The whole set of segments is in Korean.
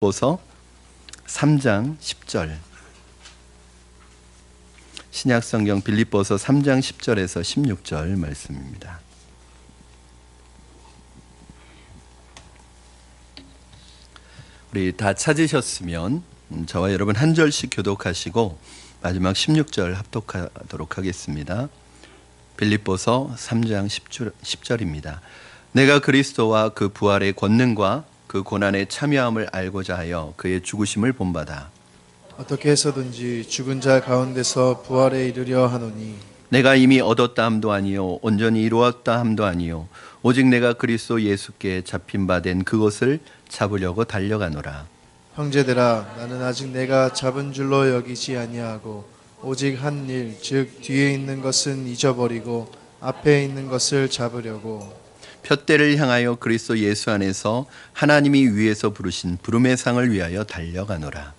빌립보서 3장 10절. 신약성경 빌립보서 3장 10절에서 16절 말씀입니다. 우리 다 찾으셨으면 저와 여러분 한 절씩 교독하시고 마지막 16절 합독하도록 하겠습니다. 빌립보서 3장 10절입니다. 내가 그리스도와 그 부활의 권능과 그 고난에 참여함을 알고자 하여 그의 죽으심을 본받아 어떻게 해서든지 죽은 자 가운데서 부활에 이르려 하노니 내가 이미 얻었다 함도 아니요 온전히 이루었다 함도 아니요 오직 내가 그리스도 예수께 잡힌 바 된 그것을 잡으려고 달려가노라. 형제들아 나는 아직 내가 잡은 줄로 여기지 아니하고 오직 한 일 즉 뒤에 있는 것은 잊어버리고 앞에 있는 것을 잡으려고 푯대를 향하여 그리스도 예수 안에서 하나님이 위에서 부르신 부름의 상을 위하여 달려가노라.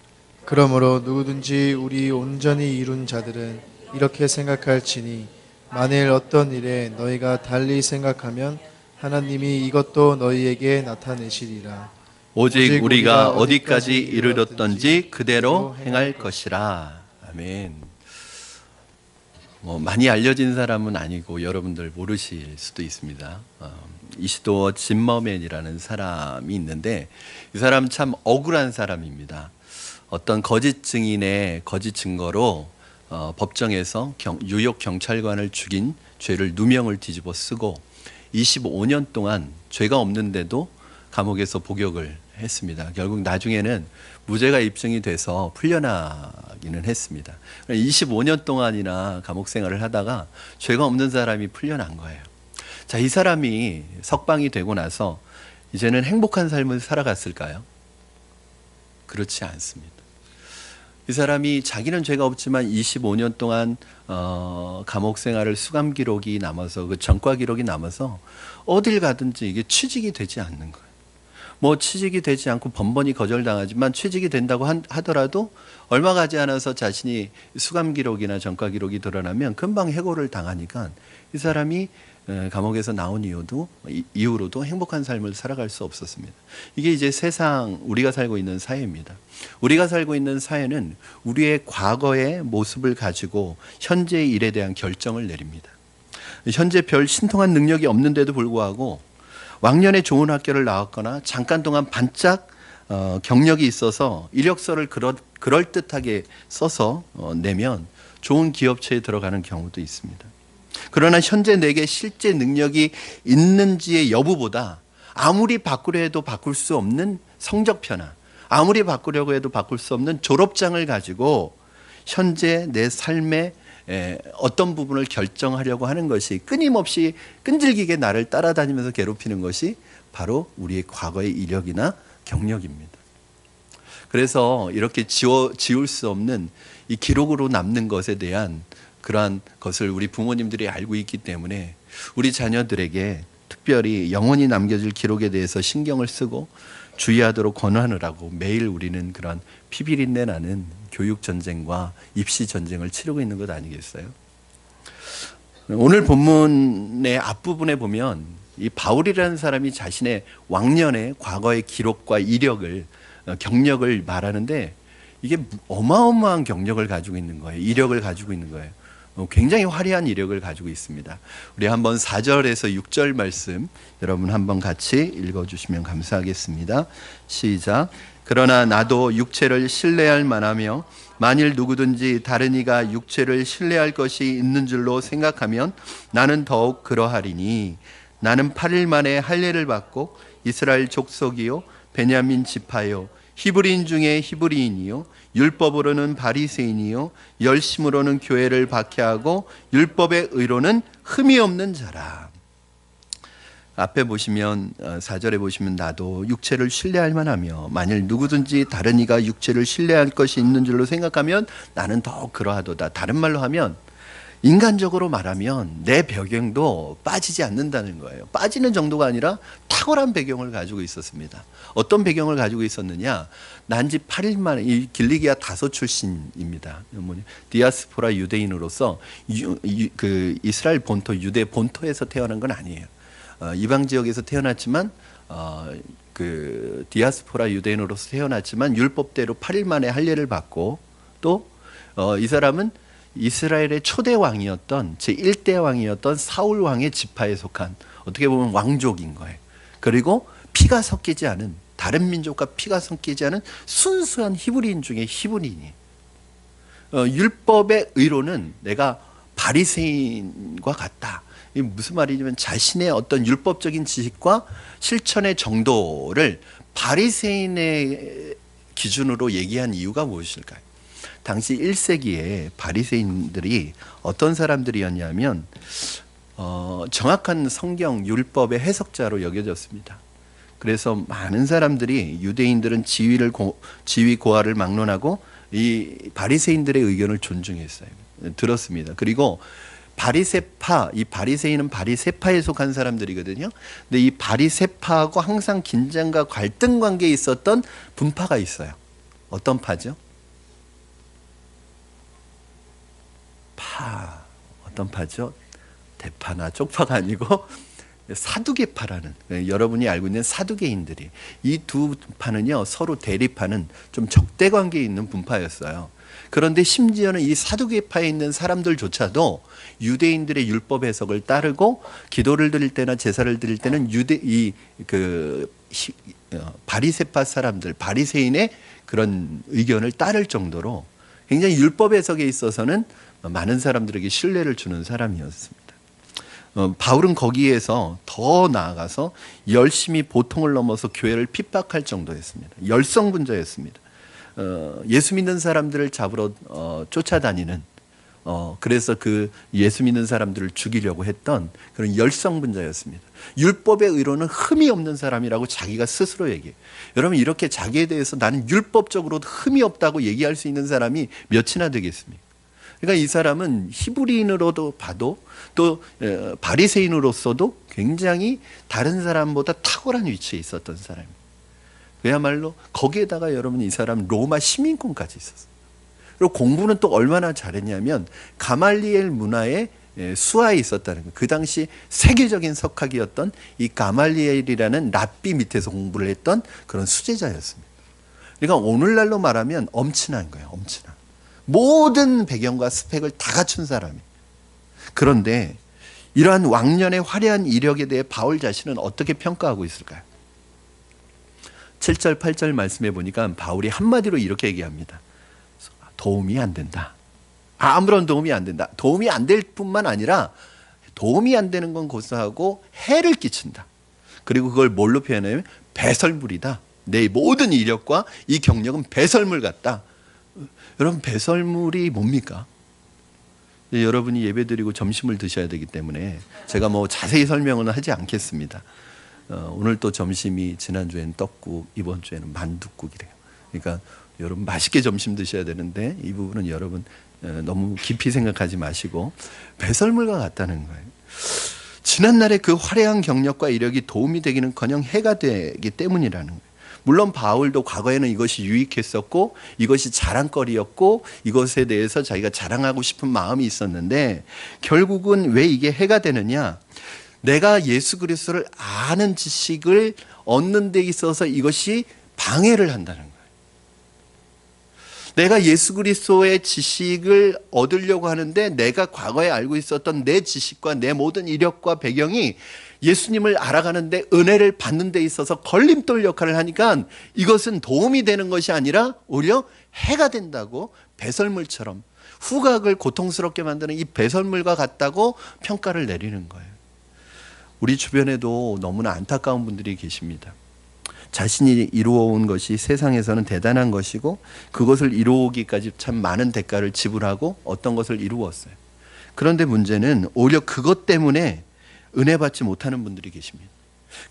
그러므로 누구든지 우리 온전히 이룬 자들은 이렇게 생각할지니 만일 어떤 일에 너희가 달리 생각하면 하나님이 이것도 너희에게 나타내시리라. 오직 우리가 어디까지 이르렀던지 그대로 행할 것이라. 아멘. 많이 알려진 사람은 아니고 여러분들 모르실 수도 있습니다. 이시도어 짐머맨이라는 사람이 있는데 이 사람 참 억울한 사람입니다. 어떤 거짓 증인의 거짓 증거로 법정에서 뉴욕 경찰관을 죽인 죄를 누명을 뒤집어 쓰고 25년 동안 죄가 없는데도 감옥에서 복역을 했습니다. 결국 나중에는 무죄가 입증이 돼서 풀려나기는 했습니다. 25년 동안이나 감옥 생활을 하다가 죄가 없는 사람이 풀려난 거예요. 자, 이 사람이 석방이 되고 나서 이제는 행복한 삶을 살아갔을까요? 그렇지 않습니다. 이 사람이 자기는 죄가 없지만 25년 동안 감옥 생활을 수감 기록이 남아서 그 전과 기록이 남아서 어딜 가든지 이게 취직이 되지 않는 거예요. 취직이 되지 않고 번번이 거절당하지만 취직이 된다고 하더라도 얼마 가지 않아서 자신이 수감 기록이나 전과 기록이 드러나면 금방 해고를 당하니까 이 사람이 감옥에서 나온 이후로도 행복한 삶을 살아갈 수 없었습니다. 이게 이제 세상 우리가 살고 있는 사회입니다. 우리가 살고 있는 사회는 우리의 과거의 모습을 가지고 현재의 일에 대한 결정을 내립니다. 현재 별 신통한 능력이 없는데도 불구하고 왕년에 좋은 학교를 나왔거나 잠깐 동안 반짝 경력이 있어서 이력서를 그럴듯하게 써서 내면 좋은 기업체에 들어가는 경우도 있습니다. 그러나 현재 내게 실제 능력이 있는지의 여부보다 아무리 바꾸려 해도 바꿀 수 없는 성적표나 아무리 바꾸려고 해도 바꿀 수 없는 졸업장을 가지고 현재 내 삶의 어떤 부분을 결정하려고 하는 것이 끊임없이 끈질기게 나를 따라다니면서 괴롭히는 것이 바로 우리의 과거의 이력이나 경력입니다. 그래서 이렇게 지울 수 없는 이 기록으로 남는 것에 대한 그러한 것을 우리 부모님들이 알고 있기 때문에 우리 자녀들에게 특별히 영원히 남겨질 기록에 대해서 신경을 쓰고 주의하도록 권하느라고 매일 우리는 그런 피비린내 나는 교육 전쟁과 입시 전쟁을 치르고 있는 것 아니겠어요? 오늘 본문의 앞부분에 보면 이 바울이라는 사람이 자신의 왕년의 과거의 기록과 이력을 경력을 말하는데 이게 어마어마한 경력을 가지고 있는 거예요. 이력을 가지고 있는 거예요. 굉장히 화려한 이력을 가지고 있습니다. 우리 한번 4절에서 6절 말씀 여러분 한번 같이 읽어주시면 감사하겠습니다. 시작. 그러나 나도 육체를 신뢰할 만하며 만일 누구든지 다른 이가 육체를 신뢰할 것이 있는 줄로 생각하면 나는 더욱 그러하리니 나는 8일 만에 할례를 받고 이스라엘 족속이요 베냐민 지파요 히브리인 중에 히브리인이요 율법으로는 바리새인이요 열심으로는 교회를 박해하고 율법의 의로는 흠이 없는 자라. 앞에 보시면 4절에 보시면 나도 육체를 신뢰할 만하며 만일 누구든지 다른 이가 육체를 신뢰할 것이 있는 줄로 생각하면 나는 더 그러하도다. 다른 말로 하면 인간적으로 말하면 내 배경도 빠지지 않는다는 거예요. 빠지는 정도가 아니라 탁월한 배경을 가지고 있었습니다. 어떤 배경을 가지고 있었느냐? 난지 8일 만에 이 길리기아 다소 출신입니다. 디아스포라 유대인으로서 그 이스라엘 본토 유대 본토에서 태어난 건 아니에요. 이방 지역에서 태어났지만 그 디아스포라 유대인으로서 태어났지만 율법대로 8일 만에 할례를 받고 또 이 사람은 이스라엘의 초대 왕이었던 제1대 왕이었던 사울 왕의 지파에 속한 어떻게 보면 왕족인 거예요. 그리고 피가 섞이지 않은 다른 민족과 피가 섞이지 않은 순수한 히브리인 중에 히브리인이 율법의 의로는 내가 바리새인과 같다. 이게 무슨 말이냐면 자신의 어떤 율법적인 지식과 실천의 정도를 바리새인의 기준으로 얘기한 이유가 무엇일까요? 당시 1세기에 바리새인들이 어떤 사람들이었냐면 정확한 성경 율법의 해석자로 여겨졌습니다. 그래서 많은 사람들이 유대인들은 지위 고하를 막론하고 이 바리새인들의 의견을 존중했어요. 들었습니다. 그리고 바리새파, 이 바리새인은 바리새파에 속한 사람들이거든요. 근데 이 바리새파하고 항상 긴장과 갈등 관계에 있었던 분파가 있어요. 어떤 파죠? 어떤 파죠? 대파나 쪽파가 아니고 사두개파라는, 여러분이 알고 있는 사두개인들이, 이 두 파는요 서로 대립하는 좀 적대 관계에 있는 분파였어요. 그런데 심지어는 이 사두개파에 있는 사람들조차도 유대인들의 율법 해석을 따르고 기도를 드릴 때나 제사를 드릴 때는 바리새파 사람들, 바리새인의 그런 의견을 따를 정도로 굉장히 율법 해석에 있어서는 많은 사람들에게 신뢰를 주는 사람이었습니다. 바울은 거기에서 더 나아가서 열심히 보통을 넘어서 교회를 핍박할 정도였습니다. 열성분자였습니다. 예수 믿는 사람들을 잡으러 쫓아다니는, 그래서 그 예수 믿는 사람들을 죽이려고 했던 그런 열성분자였습니다. 율법의 의로는 흠이 없는 사람이라고 자기가 스스로 얘기해요. 여러분, 이렇게 자기에 대해서 나는 율법적으로 흠이 없다고 얘기할 수 있는 사람이 몇이나 되겠습니까? 그러니까 이 사람은 히브리인으로도 봐도 또 바리새인으로서도 굉장히 다른 사람보다 탁월한 위치에 있었던 사람입니다. 그야말로 거기에다가 여러분, 이 사람 로마 시민권까지 있었어요. 그리고 공부는 또 얼마나 잘했냐면 가말리엘 문화에 수하에 있었다는 거예요. 그 당시 세계적인 석학이었던 이 가말리엘이라는 랍비 밑에서 공부를 했던 그런 수제자였습니다. 그러니까 오늘날로 말하면 엄친한 거예요. 엄친한. 모든 배경과 스펙을 다 갖춘 사람이에요. 그런데 이러한 왕년의 화려한 이력에 대해 바울 자신은 어떻게 평가하고 있을까요? 7절 8절 말씀해 보니까 바울이 한마디로 이렇게 얘기합니다. 도움이 안 된다. 아무런 도움이 안 된다. 도움이 안 될 뿐만 아니라 도움이 안 되는 건 고사하고 해를 끼친다. 그리고 그걸 뭘로 표현하냐면 배설물이다. 내 모든 이력과 이 경력은 배설물 같다. 여러분, 배설물이 뭡니까? 여러분이 예배드리고 점심을 드셔야 되기 때문에 제가 뭐 자세히 설명은 하지 않겠습니다. 오늘 또 점심이 지난주에는 떡국, 이번 주에는 만둣국이래요. 그러니까 여러분 맛있게 점심 드셔야 되는데 이 부분은 여러분 너무 깊이 생각하지 마시고 배설물과 같다는 거예요. 지난날의 그 화려한 경력과 이력이 도움이 되기는커녕 해가 되기 때문이라는 거예요. 물론 바울도 과거에는 이것이 유익했었고 이것이 자랑거리였고 이것에 대해서 자기가 자랑하고 싶은 마음이 있었는데 결국은 왜 이게 해가 되느냐? 내가 예수 그리스도를 아는 지식을 얻는 데 있어서 이것이 방해를 한다는 거예요. 내가 예수 그리스도의 지식을 얻으려고 하는데 내가 과거에 알고 있었던 내 지식과 내 모든 이력과 배경이 예수님을 알아가는데 은혜를 받는 데 있어서 걸림돌 역할을 하니까 이것은 도움이 되는 것이 아니라 오히려 해가 된다고, 배설물처럼 후각을 고통스럽게 만드는 이 배설물과 같다고 평가를 내리는 거예요. 우리 주변에도 너무나 안타까운 분들이 계십니다. 자신이 이루어온 것이 세상에서는 대단한 것이고 그것을 이루기까지 참 많은 대가를 지불하고 어떤 것을 이루었어요. 그런데 문제는 오히려 그것 때문에 은혜 받지 못하는 분들이 계십니다.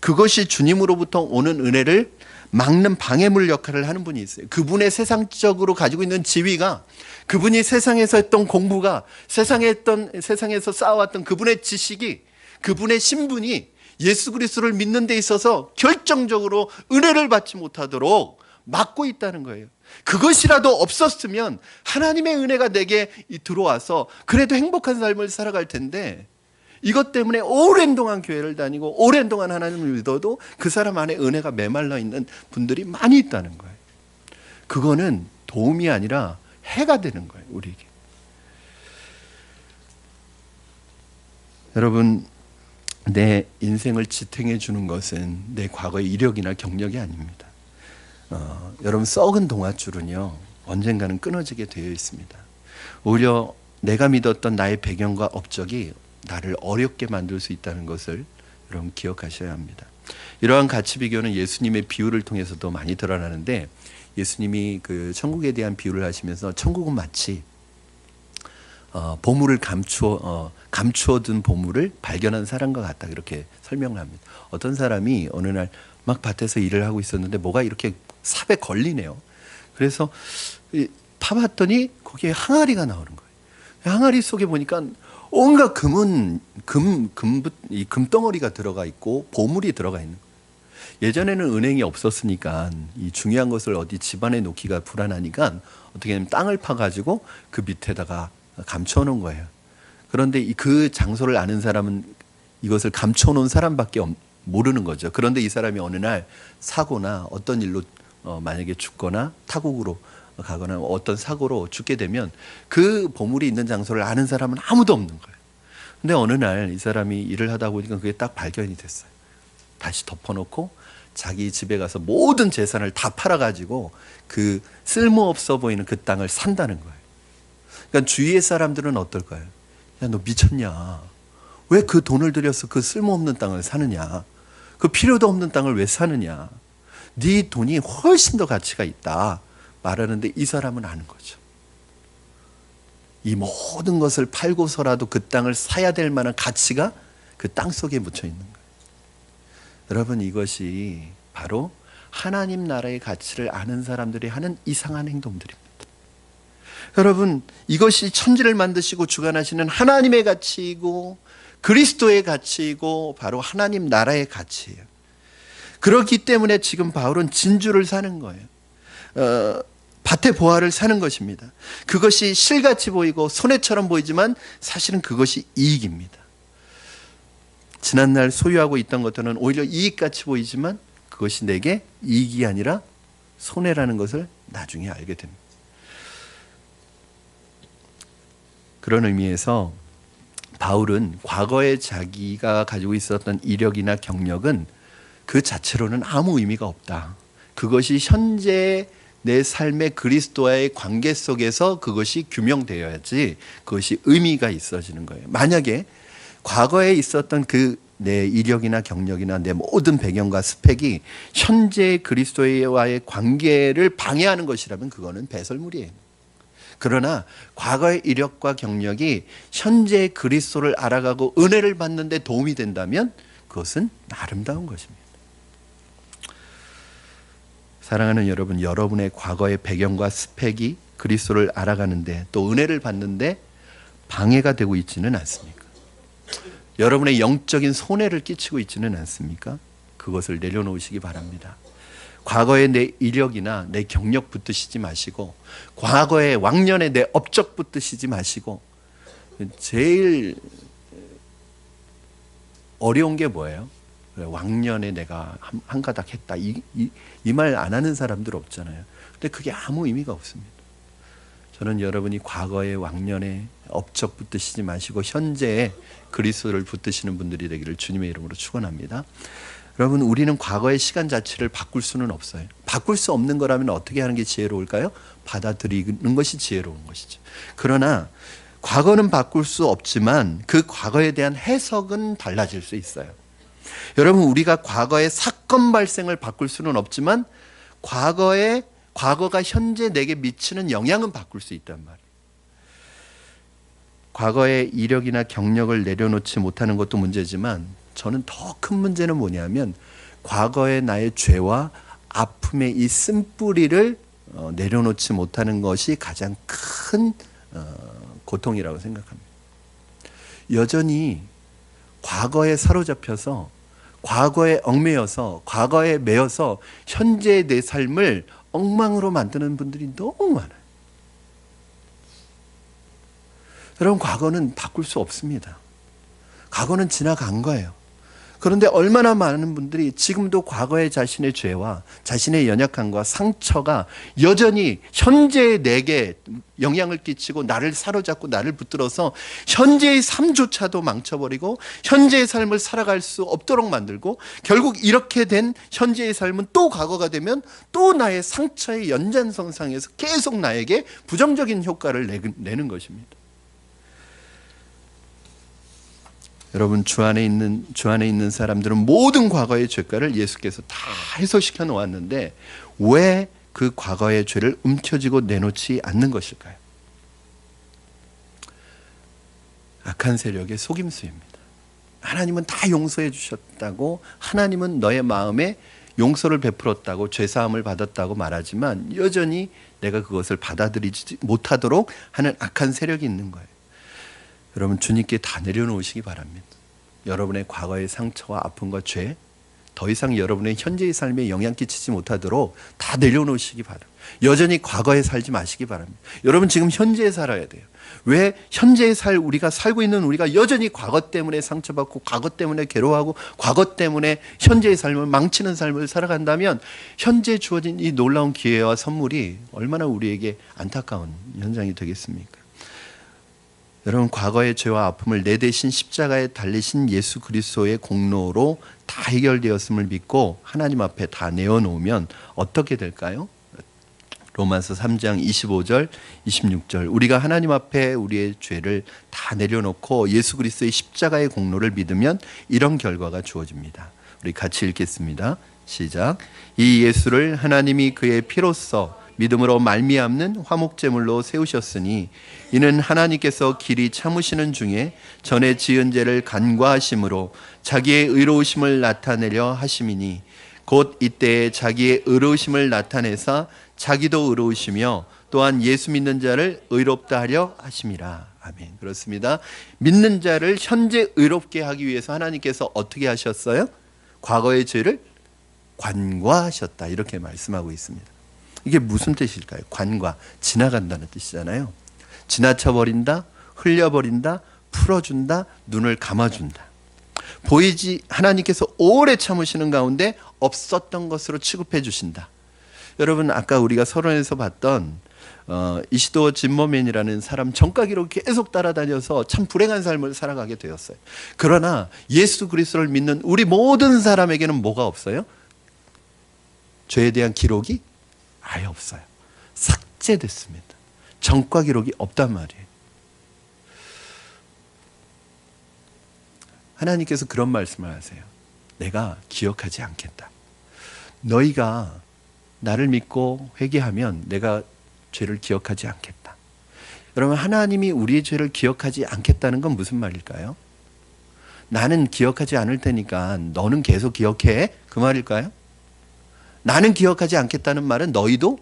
그것이 주님으로부터 오는 은혜를 막는 방해물 역할을 하는 분이 있어요. 그분의 세상적으로 가지고 있는 지위가, 그분이 세상에서 했던 공부가, 세상에서 쌓아왔던 그분의 지식이, 그분의 신분이 예수 그리스도를 믿는 데 있어서 결정적으로 은혜를 받지 못하도록 막고 있다는 거예요. 그것이라도 없었으면 하나님의 은혜가 내게 들어와서 그래도 행복한 삶을 살아갈 텐데 이것 때문에 오랜 동안 교회를 다니고 오랜 동안 하나님을 믿어도 그 사람 안에 은혜가 메말라 있는 분들이 많이 있다는 거예요. 그거는 도움이 아니라 해가 되는 거예요, 우리에게. 여러분, 내 인생을 지탱해 주는 것은 내 과거의 이력이나 경력이 아닙니다. 여러분, 썩은 동아줄은요 언젠가는 끊어지게 되어 있습니다. 오히려 내가 믿었던 나의 배경과 업적이 나를 어렵게 만들 수 있다는 것을 여러분 기억하셔야 합니다. 이러한 가치 비교는 예수님의 비유를 통해서도 많이 드러나는데, 예수님이 그 천국에 대한 비유를 하시면서 천국은 마치 보물을 감추어둔 보물을 발견한 사람과 같다, 이렇게 설명을 합니다. 어떤 사람이 어느 날 막 밭에서 일을 하고 있었는데 뭐가 이렇게 삽에 걸리네요. 그래서 파봤더니 거기에 항아리가 나오는 거예요. 항아리 속에 보니까 온갖 금덩어리가 들어가 있고 보물이 들어가 있는 거예요. 예전에는 은행이 없었으니까 이 중요한 것을 어디 집안에 놓기가 불안하니까 어떻게 하면 땅을 파가지고 그 밑에다가 감춰놓은 거예요. 그런데 그 장소를 아는 사람은 이것을 감춰놓은 사람밖에 모르는 거죠. 그런데 이 사람이 어느 날 사고나 어떤 일로 만약에 죽거나 타국으로 가거나 어떤 사고로 죽게 되면 그 보물이 있는 장소를 아는 사람은 아무도 없는 거예요. 근데 어느 날 이 사람이 일을 하다 보니까 그게 딱 발견이 됐어요. 다시 덮어놓고 자기 집에 가서 모든 재산을 다 팔아가지고 그 쓸모없어 보이는 그 땅을 산다는 거예요. 그러니까 주위의 사람들은 어떨까요? 야, 너 미쳤냐? 왜 그 돈을 들여서 그 쓸모없는 땅을 사느냐? 그 필요도 없는 땅을 왜 사느냐? 네 돈이 훨씬 더 가치가 있다 말하는데, 이 사람은 아는 거죠. 이 모든 것을 팔고서라도 그 땅을 사야 될 만한 가치가 그 땅 속에 묻혀 있는 거예요. 여러분, 이것이 바로 하나님 나라의 가치를 아는 사람들이 하는 이상한 행동들입니다. 여러분, 이것이 천지를 만드시고 주관하시는 하나님의 가치이고 그리스도의 가치이고 바로 하나님 나라의 가치예요. 그렇기 때문에 지금 바울은 진주를 사는 거예요. 밭의 보화를 사는 것입니다. 그것이 실같이 보이고 손해처럼 보이지만 사실은 그것이 이익입니다. 지난날 소유하고 있던 것들은 오히려 이익같이 보이지만 그것이 내게 이익이 아니라 손해라는 것을 나중에 알게 됩니다. 그런 의미에서 바울은 과거에 자기가 가지고 있었던 이력이나 경력은 그 자체로는 아무 의미가 없다. 그것이 현재 내 삶의 그리스도와의 관계 속에서 그것이 규명되어야지 그것이 의미가 있어지는 거예요. 만약에 과거에 있었던 그 내 이력이나 경력이나 내 모든 배경과 스펙이 현재 그리스도와의 관계를 방해하는 것이라면 그거는 배설물이에요. 그러나 과거의 이력과 경력이 현재 그리스도를 알아가고 은혜를 받는 데 도움이 된다면 그것은 아름다운 것입니다. 사랑하는 여러분, 여러분의 과거의 배경과 스펙이 그리스도를 알아가는데 또 은혜를 받는데 방해가 되고 있지는 않습니까? 여러분의 영적인 손해를 끼치고 있지는 않습니까? 그것을 내려놓으시기 바랍니다. 과거의 내 이력이나 내 경력 붙드시지 마시고, 과거의 왕년의 내 업적 붙드시지 마시고, 제일 어려운 게 뭐예요? 왕년에 내가 한 가닥 했다, 이 말 안 하는 사람들 없잖아요. 근데 그게 아무 의미가 없습니다. 저는 여러분이 과거의 왕년에 업적 붙드시지 마시고 현재의 그리스도를 붙드시는 분들이 되기를 주님의 이름으로 축원합니다. 여러분, 우리는 과거의 시간 자체를 바꿀 수는 없어요. 바꿀 수 없는 거라면 어떻게 하는 게 지혜로울까요? 받아들이는 것이 지혜로운 것이죠. 그러나 과거는 바꿀 수 없지만 그 과거에 대한 해석은 달라질 수 있어요. 여러분, 우리가 과거의 사건 발생을 바꿀 수는 없지만 과거가 현재 내게 미치는 영향은 바꿀 수 있단 말이에요. 과거의 이력이나 경력을 내려놓지 못하는 것도 문제지만 저는 더 큰 문제는 뭐냐면 과거의 나의 죄와 아픔의 이 쓴뿌리를 내려놓지 못하는 것이 가장 큰 고통이라고 생각합니다. 여전히 과거에 사로잡혀서 과거에 얽매여서 과거에 매여서 현재의 내 삶을 엉망으로 만드는 분들이 너무 많아요. 여러분, 과거는 바꿀 수 없습니다. 과거는 지나간 거예요. 그런데 얼마나 많은 분들이 지금도 과거의 자신의 죄와 자신의 연약함과 상처가 여전히 현재의 내게 영향을 끼치고 나를 사로잡고 나를 붙들어서 현재의 삶조차도 망쳐버리고 현재의 삶을 살아갈 수 없도록 만들고, 결국 이렇게 된 현재의 삶은 또 과거가 되면 또 나의 상처의 연장선상에서 계속 나에게 부정적인 효과를 내는 것입니다. 여러분, 주 안에 있는 사람들은 모든 과거의 죄가를 예수께서 다 해소시켜 놓았는데 왜 그 과거의 죄를 움켜쥐고 내놓지 않는 것일까요? 악한 세력의 속임수입니다. 하나님은 다 용서해 주셨다고, 하나님은 너의 마음에 용서를 베풀었다고, 죄사함을 받았다고 말하지만 여전히 내가 그것을 받아들이지 못하도록 하는 악한 세력이 있는 거예요. 여러분, 주님께 다 내려놓으시기 바랍니다. 여러분의 과거의 상처와 아픔과 죄, 더 이상 여러분의 현재의 삶에 영향 끼치지 못하도록 다 내려놓으시기 바랍니다. 여전히 과거에 살지 마시기 바랍니다. 여러분, 지금 현재에 살아야 돼요. 왜 현재에 우리가 살고 있는 우리가 여전히 과거 때문에 상처받고 과거 때문에 괴로워하고 과거 때문에 현재의 삶을 망치는 삶을 살아간다면 현재 주어진 이 놀라운 기회와 선물이 얼마나 우리에게 안타까운 현장이 되겠습니까? 여러분, 과거의 죄와 아픔을 내 대신 십자가에 달리신 예수 그리스도의 공로로 다 해결되었음을 믿고 하나님 앞에 다 내어놓으면 어떻게 될까요? 로마서 3장 25절 26절, 우리가 하나님 앞에 우리의 죄를 다 내려놓고 예수 그리스도의 십자가의 공로를 믿으면 이런 결과가 주어집니다. 우리 같이 읽겠습니다. 시작. 이 예수를 하나님이 그의 피로써 믿음으로 말미암는 화목제물로 세우셨으니 이는 하나님께서 길이 참으시는 중에 전에 지은 죄를 간과하심으로 자기의 의로우심을 나타내려 하심이니 곧 이때에 자기의 의로우심을 나타내사 자기도 의로우시며 또한 예수 믿는 자를 의롭다 하려 하심이라. 아멘. 그렇습니다. 믿는 자를 현재 의롭게 하기 위해서 하나님께서 어떻게 하셨어요? 과거의 죄를 관과하셨다, 이렇게 말씀하고 있습니다. 이게 무슨 뜻일까요? 관과, 지나간다는 뜻이잖아요. 지나쳐버린다, 흘려버린다, 풀어준다, 눈을 감아준다. 하나님께서 오래 참으시는 가운데 없었던 것으로 취급해 주신다. 여러분, 아까 우리가 서론에서 봤던 이시도어 진머맨이라는 사람, 정가기로 계속 따라다녀서 참 불행한 삶을 살아가게 되었어요. 그러나 예수 그리스도를 믿는 우리 모든 사람에게는 뭐가 없어요? 죄에 대한 기록이 아예 없어요. 삭제됐습니다. 전과 기록이 없단 말이에요. 하나님께서 그런 말씀을 하세요. 내가 기억하지 않겠다. 너희가 나를 믿고 회개하면 내가 죄를 기억하지 않겠다. 여러분, 하나님이 우리의 죄를 기억하지 않겠다는 건 무슨 말일까요? 나는 기억하지 않을 테니까 너는 계속 기억해, 그 말일까요? 나는 기억하지 않겠다는 말은 너희도,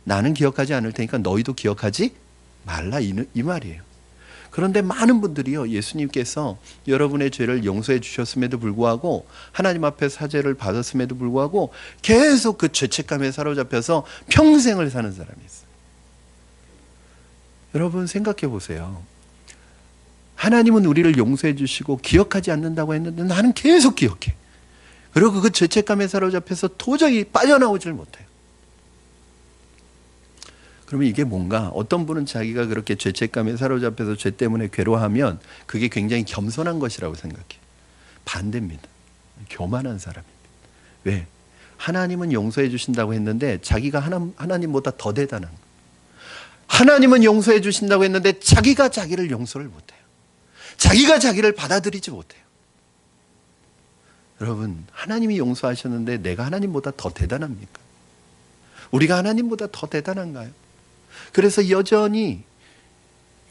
나는 기억하지 않을 테니까 너희도 기억하지 말라, 이 말이에요. 그런데 많은 분들이요, 예수님께서 여러분의 죄를 용서해 주셨음에도 불구하고, 하나님 앞에 사죄를 받았음에도 불구하고 계속 그 죄책감에 사로잡혀서 평생을 사는 사람이 있어요. 여러분, 생각해 보세요. 하나님은 우리를 용서해 주시고 기억하지 않는다고 했는데 나는 계속 기억해. 그리고 그 죄책감에 사로잡혀서 도저히 빠져나오질 못해요. 그러면 이게 뭔가, 어떤 분은 자기가 그렇게 죄책감에 사로잡혀서 죄 때문에 괴로워하면 그게 굉장히 겸손한 것이라고 생각해요. 반대입니다. 교만한 사람입니다. 왜? 하나님은 용서해 주신다고 했는데 자기가 하나님보다 더 대단한 거예요. 하나님은 용서해 주신다고 했는데 자기가 자기를 용서를 못해요. 자기가 자기를 받아들이지 못해요. 여러분, 하나님이 용서하셨는데 내가 하나님보다 더 대단합니까? 우리가 하나님보다 더 대단한가요? 그래서 여전히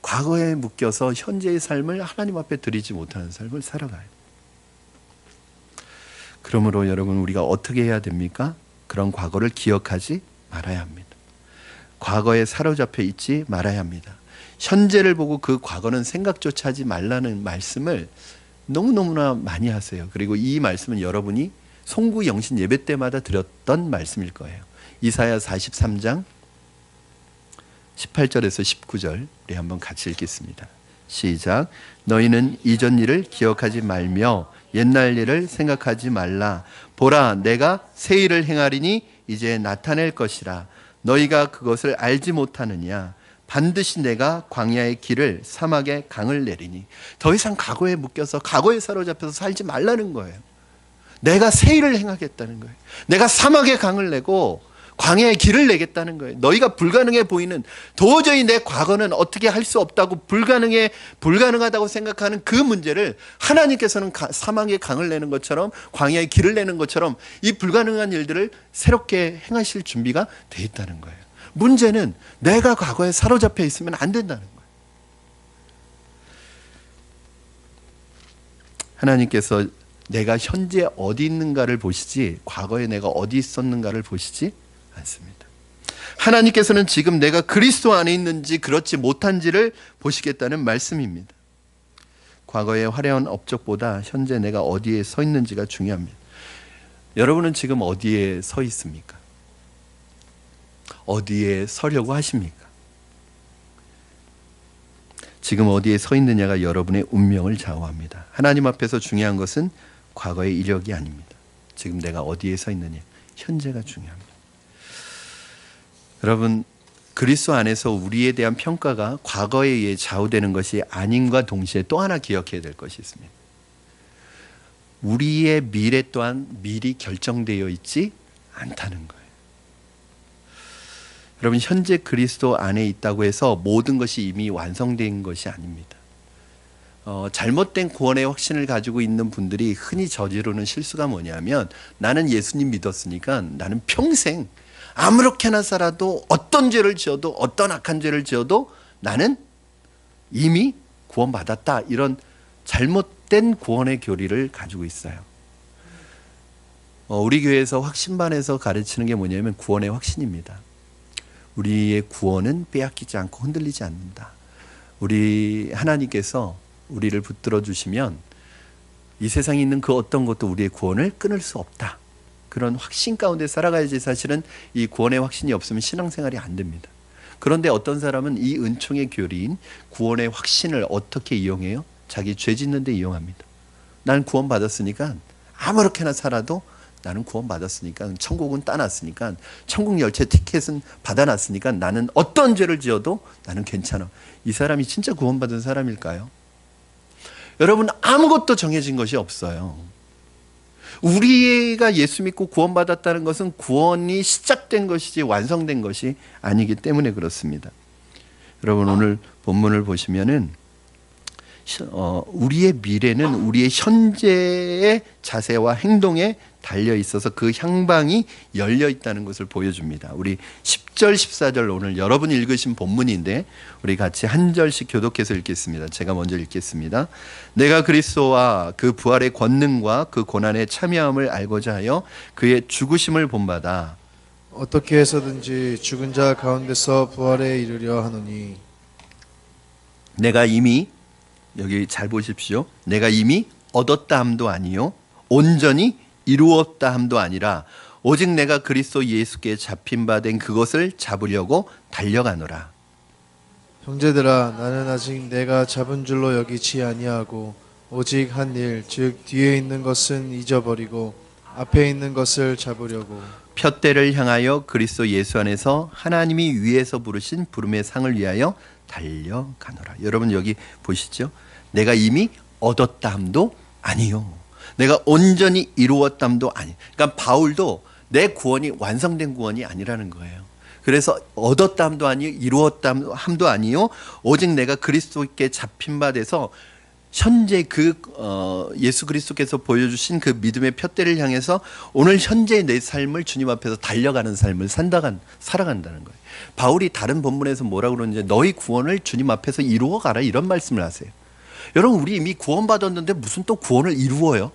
과거에 묶여서 현재의 삶을 하나님 앞에 드리지 못하는 삶을 살아가요. 그러므로 여러분, 우리가 어떻게 해야 됩니까? 그런 과거를 기억하지 말아야 합니다. 과거에 사로잡혀 있지 말아야 합니다. 현재를 보고 그 과거는 생각조차 하지 말라는 말씀을 너무너무나 많이 하세요. 그리고 이 말씀은 여러분이 송구 영신 예배 때마다 드렸던 말씀일 거예요. 이사야 43장 18절에서 19절 우리 한번 같이 읽겠습니다. 시작. 너희는 이전 일을 기억하지 말며 옛날 일을 생각하지 말라. 보라, 내가 새 일을 행하리니 이제 나타낼 것이라. 너희가 그것을 알지 못하느냐. 반드시 내가 광야의 길을 사막의 강을 내리니. 더 이상 과거에 묶여서 과거에 사로잡혀서 살지 말라는 거예요. 내가 새 일을 행하겠다는 거예요. 내가 사막의 강을 내고 광야의 길을 내겠다는 거예요. 너희가 불가능해 보이는, 도저히 내 과거는 어떻게 할 수 없다고 불가능하다고 생각하는 그 문제를 하나님께서는 사막의 강을 내는 것처럼, 광야의 길을 내는 것처럼 이 불가능한 일들을 새롭게 행하실 준비가 돼 있다는 거예요. 문제는 내가 과거에 사로잡혀 있으면 안 된다는 거예요. 하나님께서 내가 현재 어디 있는가를 보시지 과거에 내가 어디 있었는가를 보시지 않습니다. 하나님께서는 지금 내가 그리스도 안에 있는지 그렇지 못한지를 보시겠다는 말씀입니다. 과거의 화려한 업적보다 현재 내가 어디에 서 있는지가 중요합니다. 여러분은 지금 어디에 서 있습니까? 어디에 서려고 하십니까? 지금 어디에 서 있느냐가 여러분의 운명을 좌우합니다. 하나님 앞에서 중요한 것은 과거의 이력이 아닙니다. 지금 내가 어디에 서 있느냐, 현재가 중요합니다. 여러분, 그리스도 안에서 우리에 대한 평가가 과거에 의해 좌우되는 것이 아님과 동시에 또 하나 기억해야 될 것이 있습니다. 우리의 미래 또한 미리 결정되어 있지 않다는 거예요. 여러분, 현재 그리스도 안에 있다고 해서 모든 것이 이미 완성된 것이 아닙니다. 잘못된 구원의 확신을 가지고 있는 분들이 흔히 저지르는 실수가 뭐냐면, 나는 예수님 믿었으니까 나는 평생 아무렇게나 살아도, 어떤 죄를 지어도, 어떤 악한 죄를 지어도 나는 이미 구원받았다, 이런 잘못된 구원의 교리를 가지고 있어요. 우리 교회에서 확신반에서 가르치는 게 뭐냐면 구원의 확신입니다. 우리의 구원은 빼앗기지 않고 흔들리지 않는다. 우리 하나님께서 우리를 붙들어 주시면 이 세상에 있는 그 어떤 것도 우리의 구원을 끊을 수 없다. 그런 확신 가운데 살아가야지. 사실은 이 구원의 확신이 없으면 신앙생활이 안 됩니다. 그런데 어떤 사람은 이 은총의 교리인 구원의 확신을 어떻게 이용해요? 자기 죄 짓는 데 이용합니다. 나는 구원받았으니까 아무렇게나 살아도, 나는 구원받았으니까, 천국은 따놨으니까, 천국 열차 티켓은 받아놨으니까 나는 어떤 죄를 지어도 나는 괜찮아. 이 사람이 진짜 구원받은 사람일까요? 여러분, 아무것도 정해진 것이 없어요. 우리가 예수 믿고 구원받았다는 것은 구원이 시작된 것이지 완성된 것이 아니기 때문에 그렇습니다. 여러분, 오늘 본문을 보시면은 우리의 미래는 우리의 현재의 자세와 행동에 달려 있어서 그 향방이 열려 있다는 것을 보여줍니다. 우리 10절 14절 오늘 여러분이 읽으신 본문인데 우리 같이 한 절씩 교독해서 읽겠습니다. 제가 먼저 읽겠습니다. 내가 그리스도와 그 부활의 권능과 그 고난의 참여함을 알고자 하여 그의 죽으심을 본받아 어떻게 해서든지 죽은 자 가운데서 부활에 이르려 하노니, 내가 이미, 여기 잘 보십시오, 내가 이미 얻었다 함도 아니요 온전히 이루었다 함도 아니라 오직 내가 그리스도 예수께 잡힌 바 된 그것을 잡으려고 달려가노라. 형제들아, 나는 아직 내가 잡은 줄로 여기지 아니하고 오직 한 일, 즉 뒤에 있는 것은 잊어버리고 앞에 있는 것을 잡으려고 푯대를 향하여 그리스도 예수 안에서 하나님이 위에서 부르신 부름의 상을 위하여 달려가노라. 여러분, 여기 보시죠. 내가 이미 얻었다 함도 아니요, 내가 온전히 이루었다 함도 아니. 그러니까 바울도 내 구원이 완성된 구원이 아니라는 거예요. 그래서 얻었다 함도 아니요, 이루었다 함도 아니요, 오직 내가 그리스도께 잡힌 바 돼서 현재 그 예수 그리스도께서 보여주신 그 믿음의 푯대를 향해서 오늘 현재 내 삶을 주님 앞에서 달려가는 삶을 살아간다는 거예요. 바울이 다른 본문에서 뭐라고 그러는지, 너희 구원을 주님 앞에서 이루어 가라, 이런 말씀을 하세요. 여러분, 우리 이미 구원받았는데 무슨 또 구원을 이루어요?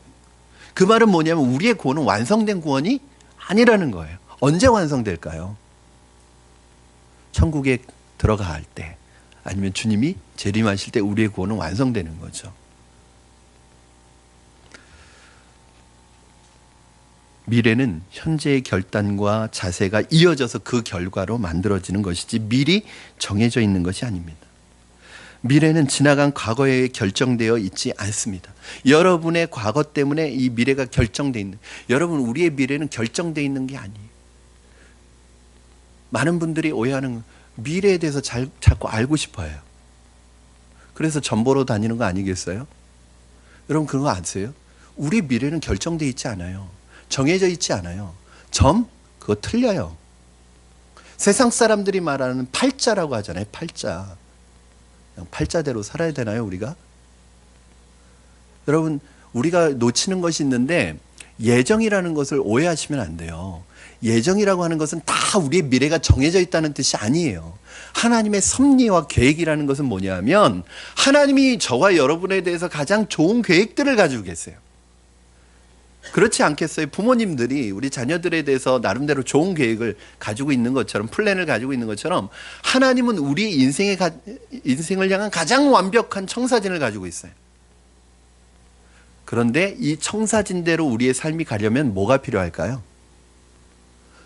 그 말은 뭐냐면 우리의 구원은 완성된 구원이 아니라는 거예요. 언제 완성될까요? 천국에 들어갈 때, 아니면 주님이 재림하실 때 우리의 구원은 완성되는 거죠. 미래는 현재의 결단과 자세가 이어져서 그 결과로 만들어지는 것이지 미리 정해져 있는 것이 아닙니다. 미래는 지나간 과거에 결정되어 있지 않습니다. 여러분의 과거 때문에 이 미래가 결정되어 있는, 여러분 우리의 미래는 결정되어 있는 게 아니에요. 많은 분들이 오해하는 미래에 대해서 자꾸 알고 싶어요. 그래서 점 보러 다니는 거 아니겠어요? 여러분 그런 거 아세요? 우리 미래는 결정되어 있지 않아요. 정해져 있지 않아요. 그거 틀려요. 세상 사람들이 말하는 팔자라고 하잖아요. 팔자. 그냥 팔자대로 살아야 되나요, 우리가? 여러분, 우리가 놓치는 것이 있는데 예정이라는 것을 오해하시면 안 돼요. 예정이라고 하는 것은 다 우리의 미래가 정해져 있다는 뜻이 아니에요. 하나님의 섭리와 계획이라는 것은 뭐냐면 하나님이 저와 여러분에 대해서 가장 좋은 계획들을 가지고 계세요. 그렇지 않겠어요? 부모님들이 우리 자녀들에 대해서 나름대로 좋은 계획을 가지고 있는 것처럼, 플랜을 가지고 있는 것처럼 하나님은 우리 인생을 향한 가장 완벽한 청사진을 가지고 있어요. 그런데 이 청사진대로 우리의 삶이 가려면 뭐가 필요할까요?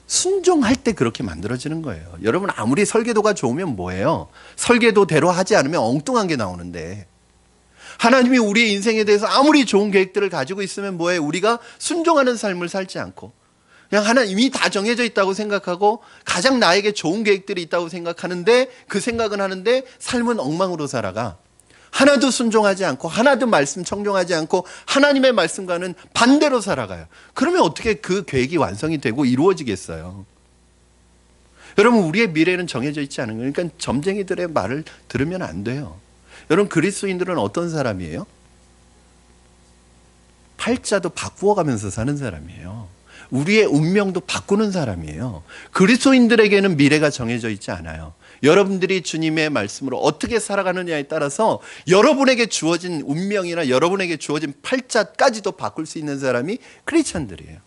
순종할 때 그렇게 만들어지는 거예요. 여러분 아무리 설계도가 좋으면 뭐예요? 설계도대로 하지 않으면 엉뚱한 게 나오는데, 하나님이 우리의 인생에 대해서 아무리 좋은 계획들을 가지고 있으면 뭐예요? 우리가 순종하는 삶을 살지 않고 그냥 하나님이 다 정해져 있다고 생각하고 가장 나에게 좋은 계획들이 있다고 생각하는데, 그 생각은 하는데 삶은 엉망으로 살아가. 하나도 순종하지 않고 하나도 말씀 청종하지 않고 하나님의 말씀과는 반대로 살아가요. 그러면 어떻게 그 계획이 완성이 되고 이루어지겠어요? 여러분 우리의 미래는 정해져 있지 않은 거예요. 그러니까 점쟁이들의 말을 들으면 안 돼요. 여러분 그리스도인들은 어떤 사람이에요? 팔자도 바꾸어 가면서 사는 사람이에요. 우리의 운명도 바꾸는 사람이에요. 그리스도인들에게는 미래가 정해져 있지 않아요. 여러분들이 주님의 말씀으로 어떻게 살아가느냐에 따라서 여러분에게 주어진 운명이나 여러분에게 주어진 팔자까지도 바꿀 수 있는 사람이 크리스찬들이에요.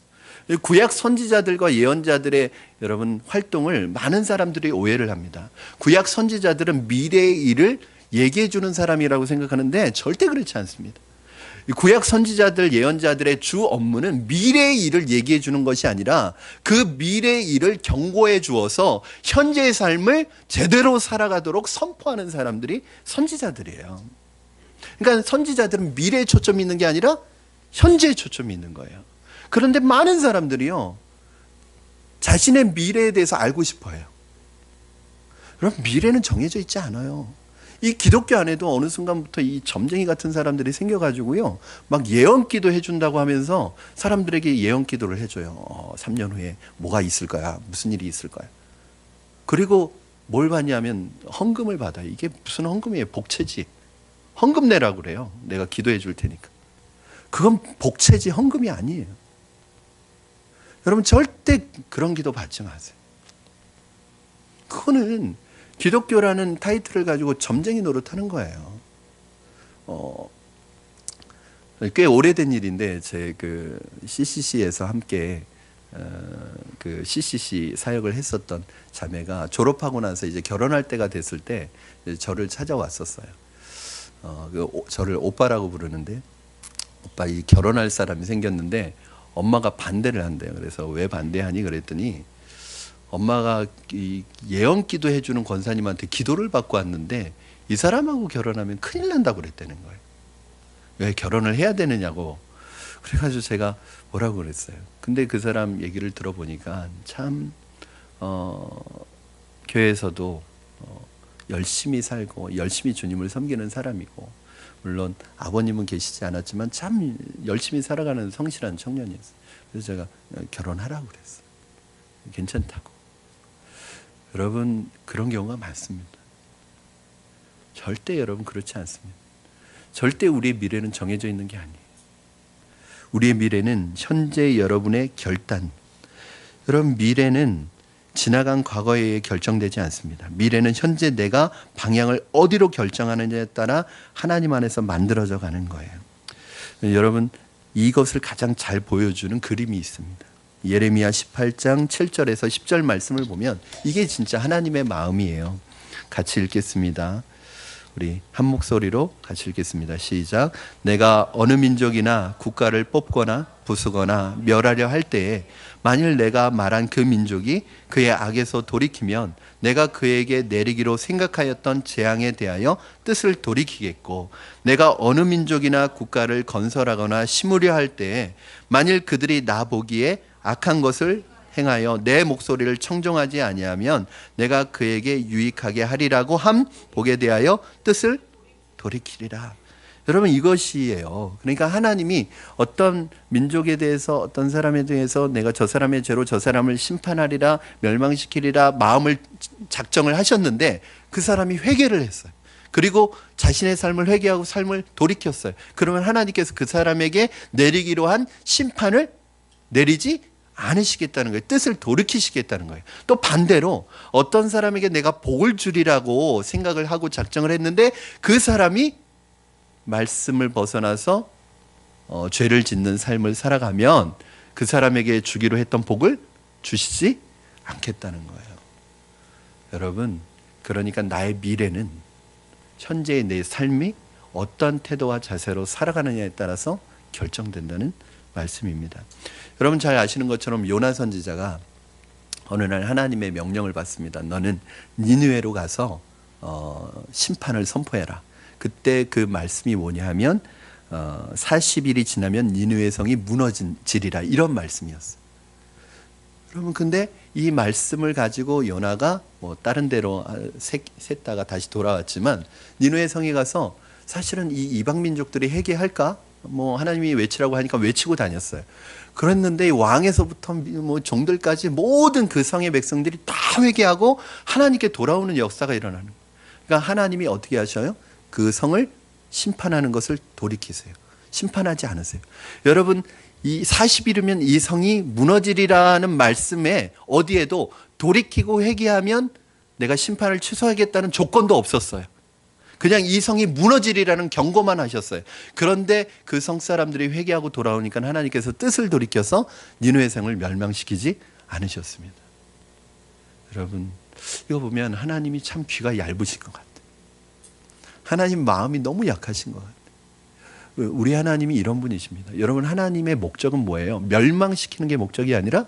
구약 선지자들과 예언자들의 여러분 활동을 많은 사람들이 오해를 합니다. 구약 선지자들은 미래의 일을 얘기해 주는 사람이라고 생각하는데 절대 그렇지 않습니다. 구약 선지자들, 예언자들의 주 업무는 미래의 일을 얘기해 주는 것이 아니라 그 미래의 일을 경고해 주어서 현재의 삶을 제대로 살아가도록 선포하는 사람들이 선지자들이에요. 그러니까 선지자들은 미래에 초점이 있는 게 아니라 현재에 초점이 있는 거예요. 그런데 많은 사람들이요, 자신의 미래에 대해서 알고 싶어요. 그럼 미래는 정해져 있지 않아요. 이 기독교 안에도 어느 순간부터 이 점쟁이 같은 사람들이 생겨가지고요, 막 예언기도 해준다고 하면서 사람들에게 예언기도를 해줘요. 3년 후에 뭐가 있을 거야, 무슨 일이 있을 거야. 그리고 뭘 받냐면 헌금을 받아요. 이게 무슨 헌금이에요? 복채지. 헌금 내라고 그래요. 내가 기도해 줄 테니까. 그건 복채지 헌금이 아니에요. 여러분 절대 그런 기도 받지 마세요. 그거는 기독교라는 타이틀을 가지고 점쟁이 노릇하는 거예요. 꽤 오래된 일인데 제 그 CCC에서 함께 그 CCC 사역을 했었던 자매가 졸업하고 나서 이제 결혼할 때가 됐을 때 저를 찾아왔었어요. 저를 오빠라고 부르는데, 오빠 이 결혼할 사람이 생겼는데 엄마가 반대를 한대요. 그래서 왜 반대하니 그랬더니 엄마가 이 예언기도 해주는 권사님한테 기도를 받고 왔는데 이 사람하고 결혼하면 큰일 난다고 그랬다는 거예요. 왜 결혼을 해야 되느냐고. 그래가지고 제가 뭐라고 그랬어요. 근데 그 사람 얘기를 들어보니까 참 교회에서도 열심히 살고 열심히 주님을 섬기는 사람이고, 물론 아버님은 계시지 않았지만 참 열심히 살아가는 성실한 청년이었어요. 그래서 제가 결혼하라고 그랬어요. 괜찮다고. 여러분 그런 경우가 많습니다. 절대 여러분 그렇지 않습니다. 절대 우리의 미래는 정해져 있는 게 아니에요. 우리의 미래는 현재 여러분의 결단. 여러분 미래는 지나간 과거에 의해 결정되지 않습니다. 미래는 현재 내가 방향을 어디로 결정하느냐에 따라 하나님 안에서 만들어져 가는 거예요. 여러분 이것을 가장 잘 보여주는 그림이 있습니다. 예레미야 18장 7절에서 10절 말씀을 보면 이게 진짜 하나님의 마음이에요. 같이 읽겠습니다. 우리 한 목소리로 같이 읽겠습니다. 시작. 내가 어느 민족이나 국가를 뽑거나 부수거나 멸하려 할 때에 만일 내가 말한 그 민족이 그의 악에서 돌이키면 내가 그에게 내리기로 생각하였던 재앙에 대하여 뜻을 돌이키겠고, 내가 어느 민족이나 국가를 건설하거나 심으려 할 때에 만일 그들이 나 보기에 악한 것을 행하여 내 목소리를 청종하지 아니하면 내가 그에게 유익하게 하리라고 한 복에 대하여 뜻을 돌이키리라. 여러분, 이것이에요. 그러니까 하나님이 어떤 민족에 대해서, 어떤 사람에 대해서 내가 저 사람의 죄로 저 사람을 심판하리라, 멸망시키리라 마음을 작정을 하셨는데 그 사람이 회개를 했어요. 그리고 자신의 삶을 회개하고 삶을 돌이켰어요. 그러면 하나님께서 그 사람에게 내리기로 한 심판을 내리지 않으시겠다는 거예요. 뜻을 돌이키시겠다는 거예요. 또 반대로 어떤 사람에게 내가 복을 주리라고 생각을 하고 작정을 했는데 그 사람이 말씀을 벗어나서 죄를 짓는 삶을 살아가면 그 사람에게 주기로 했던 복을 주시지 않겠다는 거예요. 여러분, 그러니까 나의 미래는 현재의 내 삶이 어떤 태도와 자세로 살아가느냐에 따라서 결정된다는 말씀입니다. 여러분 잘 아시는 것처럼 요나 선지자가 어느 날 하나님의 명령을 받습니다. 너는 니느웨로 가서 심판을 선포해라. 그때 그 말씀이 뭐냐 하면 40일이 지나면 니느웨 성이 무너지리라, 이런 말씀이었어요. 여러분, 근데 이 말씀을 가지고 요나가 뭐 다른 데로 샜다가 다시 돌아왔지만 니느웨 성에 가서 사실은 이 이방 민족들이 회개할까? 뭐 하나님이 외치라고 하니까 외치고 다녔어요. 그랬는데 왕에서부터 뭐 종들까지 모든 그 성의 백성들이 다 회개하고 하나님께 돌아오는 역사가 일어나는 거예요. 그러니까 하나님이 어떻게 하셔요? 그 성을 심판하는 것을 돌이키세요. 심판하지 않으세요. 여러분, 이 40일이면 이 성이 무너지리라는 말씀에 어디에도 돌이키고 회개하면 내가 심판을 취소하겠다는 조건도 없었어요. 그냥 이 성이 무너지리라는 경고만 하셨어요. 그런데 그 성 사람들이 회개하고 돌아오니까 하나님께서 뜻을 돌이켜서 니느웨 성을 멸망시키지 않으셨습니다. 여러분, 이거 보면 하나님이 참 귀가 얇으신 것 같아요. 하나님 마음이 너무 약하신 것 같아요. 우리 하나님이 이런 분이십니다. 여러분, 하나님의 목적은 뭐예요? 멸망시키는 게 목적이 아니라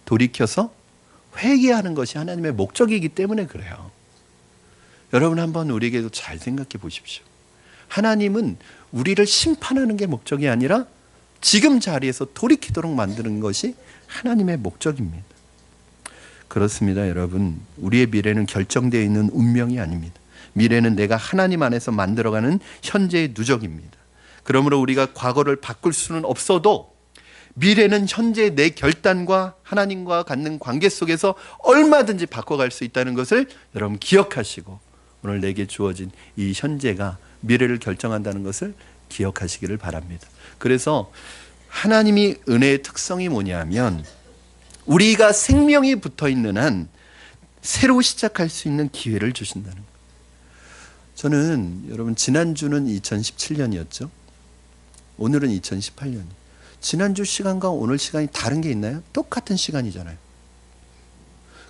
돌이켜서 회개하는 것이 하나님의 목적이기 때문에 그래요. 여러분, 한번 우리에게도 잘 생각해 보십시오. 하나님은 우리를 심판하는 게 목적이 아니라 지금 자리에서 돌이키도록 만드는 것이 하나님의 목적입니다. 그렇습니다, 여러분. 우리의 미래는 결정되어 있는 운명이 아닙니다. 미래는 내가 하나님 안에서 만들어가는 현재의 누적입니다. 그러므로 우리가 과거를 바꿀 수는 없어도 미래는 현재의 내 결단과 하나님과 갖는 관계 속에서 얼마든지 바꿔갈 수 있다는 것을 여러분 기억하시고, 오늘 내게 주어진 이 현재가 미래를 결정한다는 것을 기억하시기를 바랍니다. 그래서 하나님이 은혜의 특성이 뭐냐면 우리가 생명이 붙어있는 한 새로 시작할 수 있는 기회를 주신다는 거예요. 저는 여러분, 지난주는 2017년이었죠. 오늘은 2018년이에요. 지난주 시간과 오늘 시간이 다른 게 있나요? 똑같은 시간이잖아요.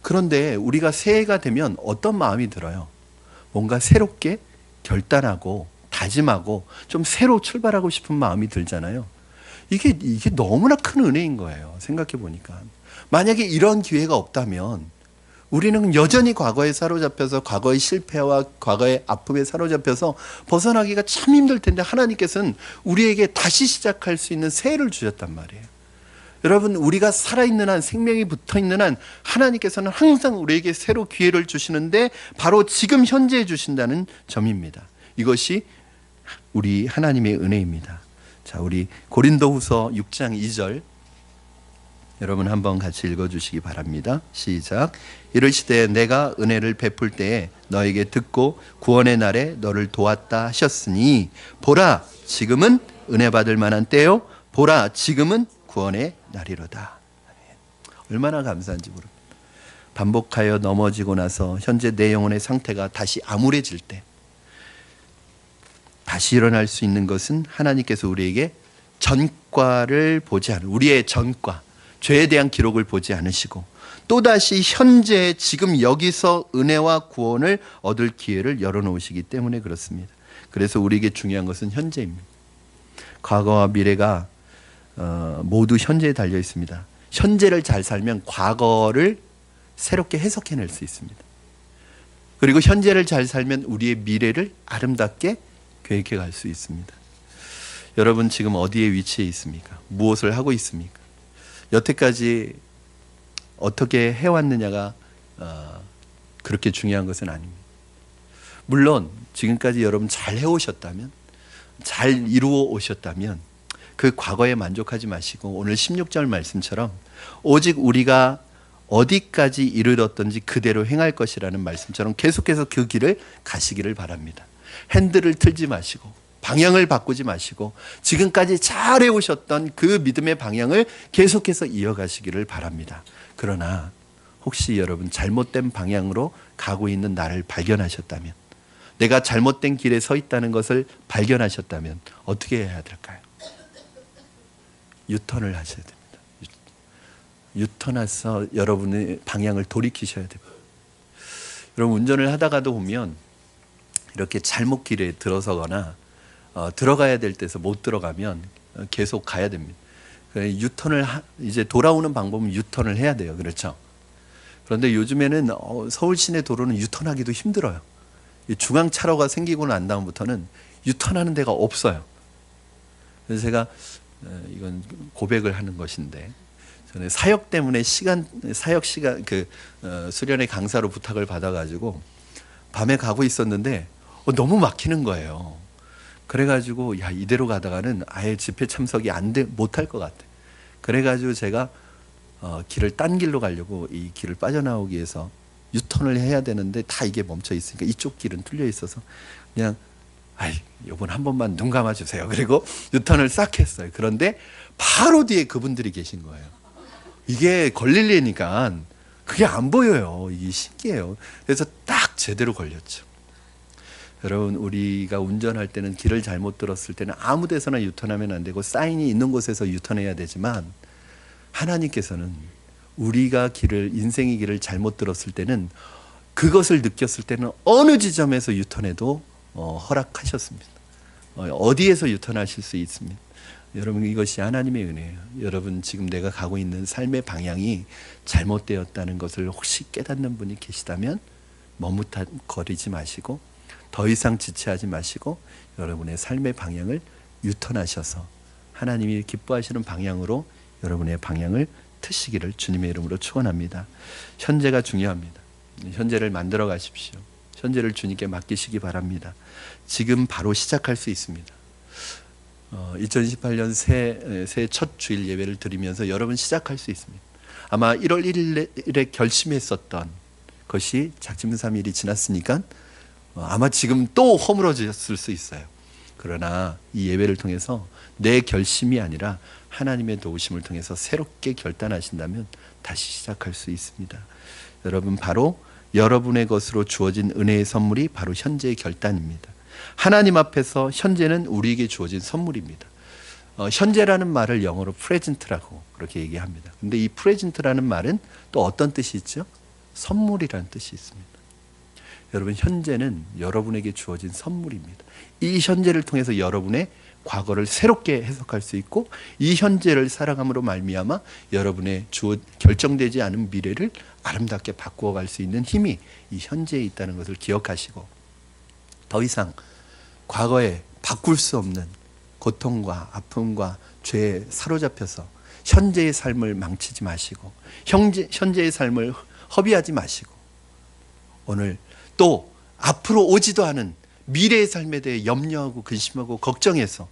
그런데 우리가 새해가 되면 어떤 마음이 들어요? 뭔가 새롭게 결단하고 다짐하고 좀 새로 출발하고 싶은 마음이 들잖아요. 이게 너무나 큰 은혜인 거예요. 생각해 보니까. 만약에 이런 기회가 없다면 우리는 여전히 과거에 사로잡혀서 과거의 실패와 과거의 아픔에 사로잡혀서 벗어나기가 참 힘들 텐데 하나님께서는 우리에게 다시 시작할 수 있는 새해를 주셨단 말이에요. 여러분, 우리가 살아있는 한, 생명이 붙어있는 한 하나님께서는 항상 우리에게 새로 기회를 주시는데 바로 지금 현재에 주신다는 점입니다. 이것이 우리 하나님의 은혜입니다. 자, 우리 고린도후서 6장 2절 여러분 한번 같이 읽어주시기 바랍니다. 시작. 이르시되 내가 은혜를 베풀 때에 너에게 듣고 구원의 날에 너를 도왔다 하셨으니 보라, 지금은 은혜 받을 만한 때요, 보라, 지금은 구원의 날이로다. 얼마나 감사한지 모릅니다. 반복하여 넘어지고 나서 현재 내 영혼의 상태가 다시 암울해질 때 다시 일어날 수 있는 것은 하나님께서 우리에게 전과를 보지 않은, 우리의 전과, 죄에 대한 기록을 보지 않으시고 또다시 현재 지금 여기서 은혜와 구원을 얻을 기회를 열어놓으시기 때문에 그렇습니다. 그래서 우리에게 중요한 것은 현재입니다. 과거와 미래가 모두 현재에 달려 있습니다. 현재를 잘 살면 과거를 새롭게 해석해낼 수 있습니다. 그리고 현재를 잘 살면 우리의 미래를 아름답게 계획해 갈 수 있습니다. 여러분 지금 어디에 위치해 있습니까? 무엇을 하고 있습니까? 여태까지 어떻게 해왔느냐가 그렇게 중요한 것은 아닙니다. 물론 지금까지 여러분 잘 해오셨다면, 잘 이루어 오셨다면 그 과거에 만족하지 마시고 오늘 16절 말씀처럼 오직 우리가 어디까지 이르렀던지 그대로 행할 것이라는 말씀처럼 계속해서 그 길을 가시기를 바랍니다. 핸들을 틀지 마시고 방향을 바꾸지 마시고 지금까지 잘 해오셨던 그 믿음의 방향을 계속해서 이어가시기를 바랍니다. 그러나 혹시 여러분 잘못된 방향으로 가고 있는 나를 발견하셨다면, 내가 잘못된 길에 서 있다는 것을 발견하셨다면 어떻게 해야 될까요? 유턴을 하셔야 됩니다. 유턴해서 여러분의 방향을 돌이키셔야 됩니다. 여러분 운전을 하다가도 보면 이렇게 잘못 길에 들어서거나 들어가야 될 때서 못 들어가면 계속 가야 됩니다. 유턴을 이제 돌아오는 방법은 유턴을 해야 돼요. 그렇죠? 그런데 요즘에는 서울 시내 도로는 유턴하기도 힘들어요. 중앙차로가 생기고 난 다음부터는 유턴하는 데가 없어요. 그래서 제가 이건 고백을 하는 것인데, 저는 사역 때문에 사역 시간 수련회 강사로 부탁을 받아가지고 밤에 가고 있었는데 너무 막히는 거예요. 그래가지고 야 이대로 가다가는 아예 집회 참석이 못할 것 같아. 그래가지고 제가 길을 딴 길로 가려고 이 길을 빠져나오기 위해서 유턴을 해야 되는데 다 이게 멈춰 있으니까 이쪽 길은 뚫려 있어서 그냥 이번 한 번만 눈 감아 주세요. 그리고 유턴을 싹 했어요. 그런데 바로 뒤에 그분들이 계신 거예요. 이게 걸리려니까 그게 안 보여요. 이게 신기해요. 그래서 딱 제대로 걸렸죠. 여러분 우리가 운전할 때는 길을 잘못 들었을 때는 아무 데서나 유턴하면 안 되고 사인이 있는 곳에서 유턴해야 되지만, 하나님께서는 우리가 인생의 길을 잘못 들었을 때는 그것을 느꼈을 때는 어느 지점에서 유턴해도 허락하셨습니다. 어디에서 유턴하실 수 있습니다. 여러분 이것이 하나님의 은혜예요. 여러분 지금 내가 가고 있는 삶의 방향이 잘못되었다는 것을 혹시 깨닫는 분이 계시다면 머뭇거리지 마시고 더 이상 지체하지 마시고 여러분의 삶의 방향을 유턴하셔서 하나님이 기뻐하시는 방향으로 여러분의 방향을 트시기를 주님의 이름으로 축원합니다. 현재가 중요합니다. 현재를 만들어 가십시오. 현재를 주님께 맡기시기 바랍니다. 지금 바로 시작할 수 있습니다. 2018년 새해 첫 주일 예배를 드리면서 여러분 시작할 수 있습니다. 아마 1월 1일에 결심했었던 것이 작심 3일이 지났으니까 아마 지금 또 허물어졌을 수 있어요. 그러나 이 예배를 통해서 내 결심이 아니라 하나님의 도우심을 통해서 새롭게 결단하신다면 다시 시작할 수 있습니다. 여러분 바로 여러분의 것으로 주어진 은혜의 선물이 바로 현재의 결단입니다. 하나님 앞에서 현재는 우리에게 주어진 선물입니다. 현재라는 말을 영어로 present라고 그렇게 얘기합니다. 근데 이 present라는 말은 또 어떤 뜻이 있죠? 선물이라는 뜻이 있습니다. 여러분 현재는 여러분에게 주어진 선물입니다. 이 현재를 통해서 여러분의 과거를 새롭게 해석할 수 있고 이 현재를 살아감으로 말미암아 여러분의 결정되지 않은 미래를 아름답게 바꾸어 갈 수 있는 힘이 이 현재에 있다는 것을 기억하시고 더 이상 과거에 바꿀 수 없는 고통과 아픔과 죄에 사로잡혀서 현재의 삶을 망치지 마시고 현재의 삶을 허비하지 마시고 오늘 또 앞으로 오지도 않은 미래의 삶에 대해 염려하고 근심하고 걱정해서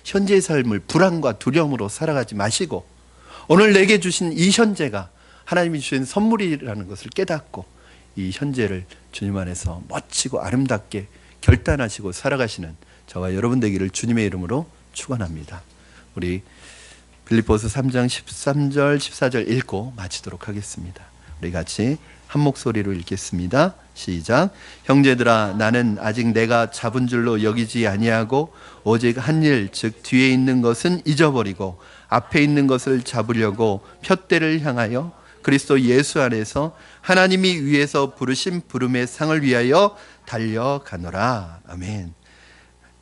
현재의 삶을 불안과 두려움으로 살아가지 마시고 오늘 내게 주신 이 현재가 하나님이 주신 선물이라는 것을 깨닫고 이 현재를 주님 안에서 멋지고 아름답게 결단하시고 살아가시는 저와 여러분 되기를 주님의 이름으로 축원합니다. 우리 빌립보서 3장 13절 14절 읽고 마치도록 하겠습니다. 우리 같이 한 목소리로 읽겠습니다. 시작. 형제들아 나는 아직 내가 잡은 줄로 여기지 아니하고 오직 한 일 즉 뒤에 있는 것은 잊어버리고 앞에 있는 것을 잡으려고 푯대를 향하여 그리스도 예수 안에서 하나님이 위에서 부르신 부름의 상을 위하여 달려가노라. 아멘.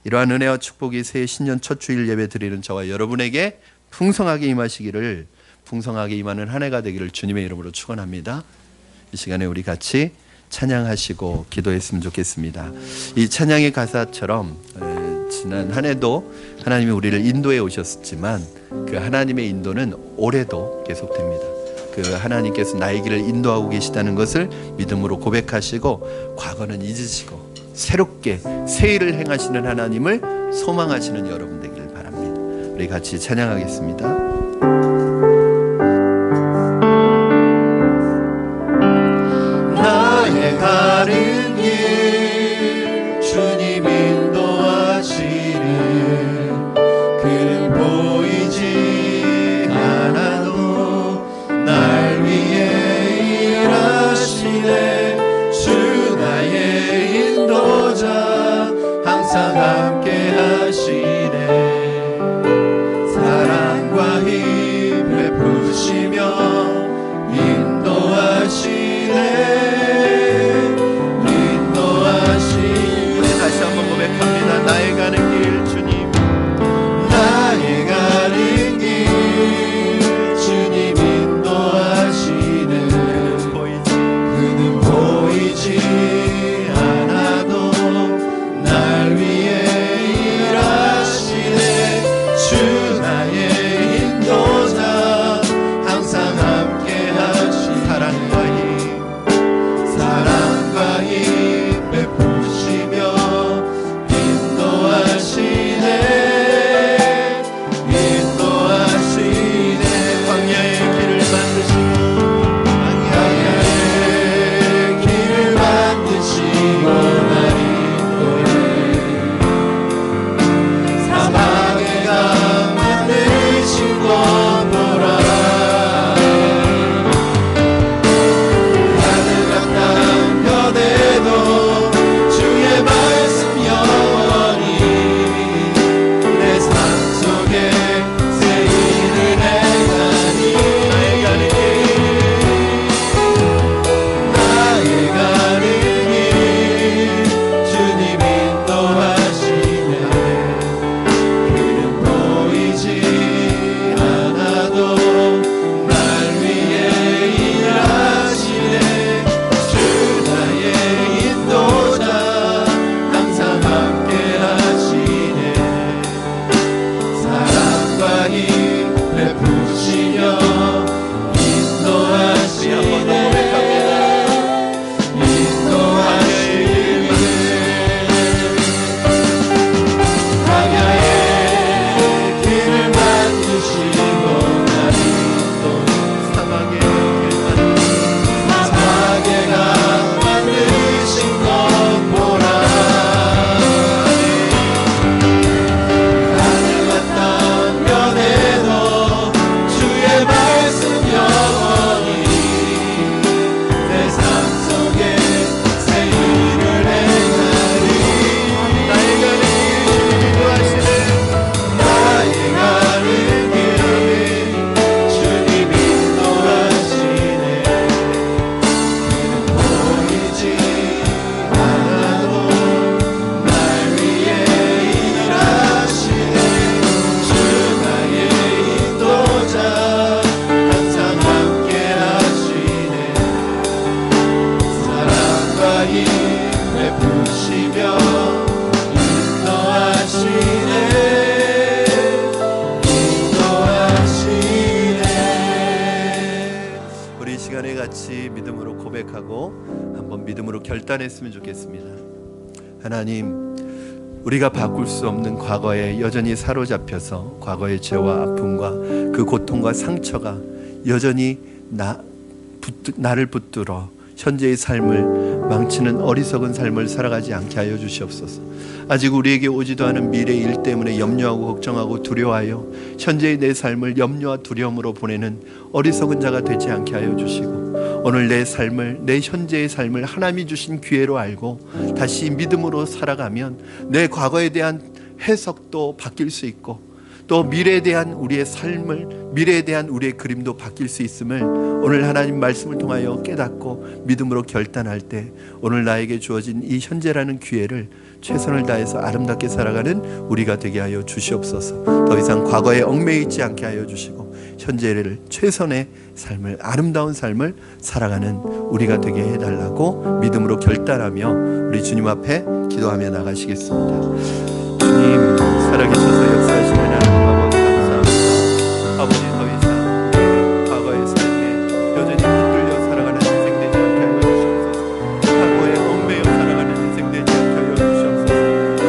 이러한 은혜와 축복이 새해 신년 첫 주일 예배 드리는 저와 여러분에게 풍성하게 임하시기를, 풍성하게 임하는 한 해가 되기를 주님의 이름으로 축원합니다. 이 시간에 우리 같이 찬양하시고 기도했으면 좋겠습니다. 이 찬양의 가사처럼 지난 한 해도 하나님이 우리를 인도해 오셨지만 그 하나님의 인도는 올해도 계속됩니다. 그 하나님께서 나의 길을 인도하고 계시다는 것을 믿음으로 고백하시고 과거는 잊으시고 새롭게 새 일을 행하시는 하나님을 소망하시는 여러분 되기를 바랍니다. 우리 같이 찬양하겠습니다. 나의 가는 길 주님 인도하시는 그는 보이지 않아도 날 위해 일하시네. 주 나의 인도자 항상 함께 하시네. 사랑과 힘 베푸시며 인도하시네. 다시 한번 고백합니다. 나의 가는 길 주님, 나의 가는 길 주님 인도하시는 그는 보이지 않아도 날 위해 일하시네. 주 나의 인도자 항상 함께 하시. 사랑과 힘 베푸시며 인도하시네. 광야의 길을 만드시고 날 인도해. 사막의 강 만드신 것 보라. 하늘 같은 변해도 주의 말씀 영원히 내 삶 속에 새 일을 행하니. 나의 가는 길 주님 인도하시네. 그는 보이지 않아도 날 위해 일하시네. 주 나의 인도자 항상 함께 하시네. 사랑과 힘 베푸시며 인도하시네. 광야의 길을 만드시고 날 인도해. 사막의 강 만드신 것 보라. 하늘 같던 변해도 주의 말씀 영원히 내 삶 속에 새 일을 행하리. 나의 가는 길 주님 인도하시네. 그는 보이지 않아도 날 위해 일하시네. 주 나의 인도자 항상 함께 하시네. 사랑과 힘 베푸시며 인도하시네. 우리 이 시간에 같이 믿음으로 고백하고 한번 믿음으로 결단했으면 좋겠습니다. 하나님, 우리가 바꿀 수 없는 과거에 여전히 사로잡혀서 과거의 죄와 아픔과 그 고통과 상처가 여전히 나를 붙들어 현재의 삶을 망치는 어리석은 삶을 살아가지 않게 하여 주시옵소서. 아직 우리에게 오지도 않은 미래의 일 때문에 염려하고 걱정하고 두려워하여 현재의 내 삶을 염려와 두려움으로 보내는 어리석은 자가 되지 않게 하여 주시고, 오늘 내 삶을, 내 현재의 삶을 하나님이 주신 기회로 알고 다시 믿음으로 살아가면 내 과거에 대한 해석도 바뀔 수 있고 또 미래에 대한 우리의 삶을, 미래에 대한 우리의 그림도 바뀔 수 있음을 오늘 하나님 말씀을 통하여 깨닫고 믿음으로 결단할 때 오늘 나에게 주어진 이 현재라는 기회를 최선을 다해서 아름답게 살아가는 우리가 되게 하여 주시옵소서. 더 이상 과거에 얽매여 있지 않게 하여 주시고 현재를 최선의 삶을, 아름다운 삶을 살아가는 우리가 되게 해달라고 믿음으로 결단하며 우리 주님 앞에 기도하며 나가시겠습니다. 주님 살아계셔서 역사하시는 하나님 아버지 감사합니다. 아버지 더 이상 과거의 삶에 여전히 붙들려 살아가는 인생 되지 않게 하여 주시옵소서. 과거에 얽매여 살아가는 인생 되지 않게 하여 주시옵소서.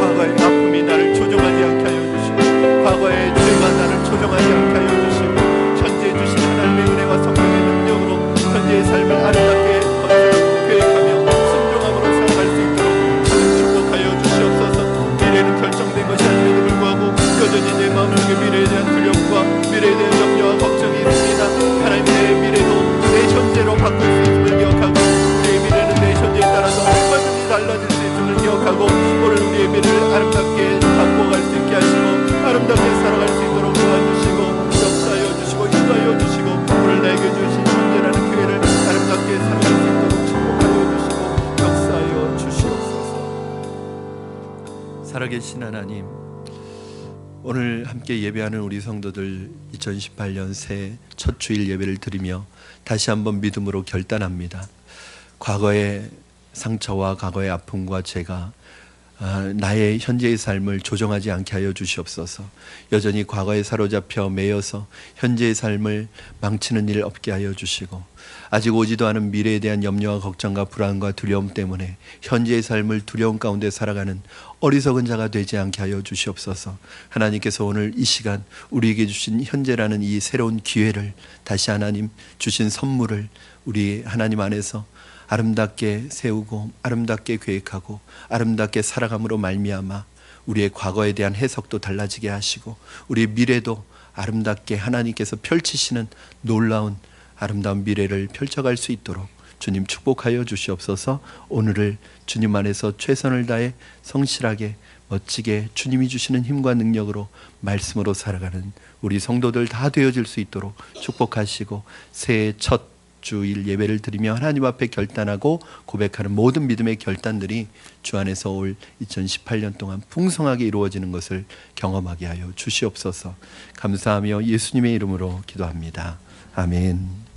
과거의 아픔이 나를 조종하지 않게 하여 주시고 과거의 죄가 나를 조종하지 않게 하여 주시고 현재 주신 하나님의 은혜와 성령의 능력으로 현재의 삶을 아름답게 건설하고 계획하며 순종함으로 살아갈 수 있도록 축복하여 주시옵소서. 미래는 결정된 것이 아님에도 불구하고 여전히 내 마음속에 미래에 대한 두려움과 미래에 대한 염려와 걱정이 있습니다. 하나님 내 미래도 내 현재로 바꿀 수 있음을 기억하고 우리의 미래는 내 현재에 따라서 얼마든지 달라질 수 있음을 기억하고 오늘 우리의 미래를 아름답게 바꿔갈 수 있게 하시고 아름답게 살아갈 수 있도록 도와주시고 역사하여 주시고 인도하여 주시고 오늘 내게 주신 현재라는 기회를 아름답게 살아갈 수 있도록 축복하여 주시고 역사하여 주시옵소서. 살아계신 하나님, 오늘 함께 예배하는 우리 성도들 2018년 새해 첫 주일 예배를 드리며 다시 한번 믿음으로 결단합니다. 과거의 상처와 과거의 아픔과 죄가 나의 현재의 삶을 조정하지 않게 하여 주시옵소서. 여전히 과거에 사로잡혀 매여서 현재의 삶을 망치는 일 없게 하여 주시고 아직 오지도 않은 미래에 대한 염려와 걱정과 불안과 두려움 때문에 현재의 삶을 두려움 가운데 살아가는 어리석은 자가 되지 않게 하여 주시옵소서. 하나님께서 오늘 이 시간 우리에게 주신 현재라는 이 새로운 기회를 다시 하나님 주신 선물을 우리 하나님 안에서 아름답게 세우고 아름답게 계획하고 아름답게 살아감으로 말미암아 우리의 과거에 대한 해석도 달라지게 하시고 우리의 미래도 아름답게 하나님께서 펼치시는 놀라운 아름다운 미래를 펼쳐갈 수 있도록 주님 축복하여 주시옵소서. 오늘을 주님 안에서 최선을 다해 성실하게 멋지게 주님이 주시는 힘과 능력으로 말씀으로 살아가는 우리 성도들 다 되어질 수 있도록 축복하시고 새해 첫 주일 예배를 드리며 하나님 앞에 결단하고 고백하는 모든 믿음의 결단들이 주 안에서 올 2018년 동안 풍성하게 이루어지는 것을 경험하게 하여 주시옵소서. 감사하며 예수님의 이름으로 기도합니다. 아멘.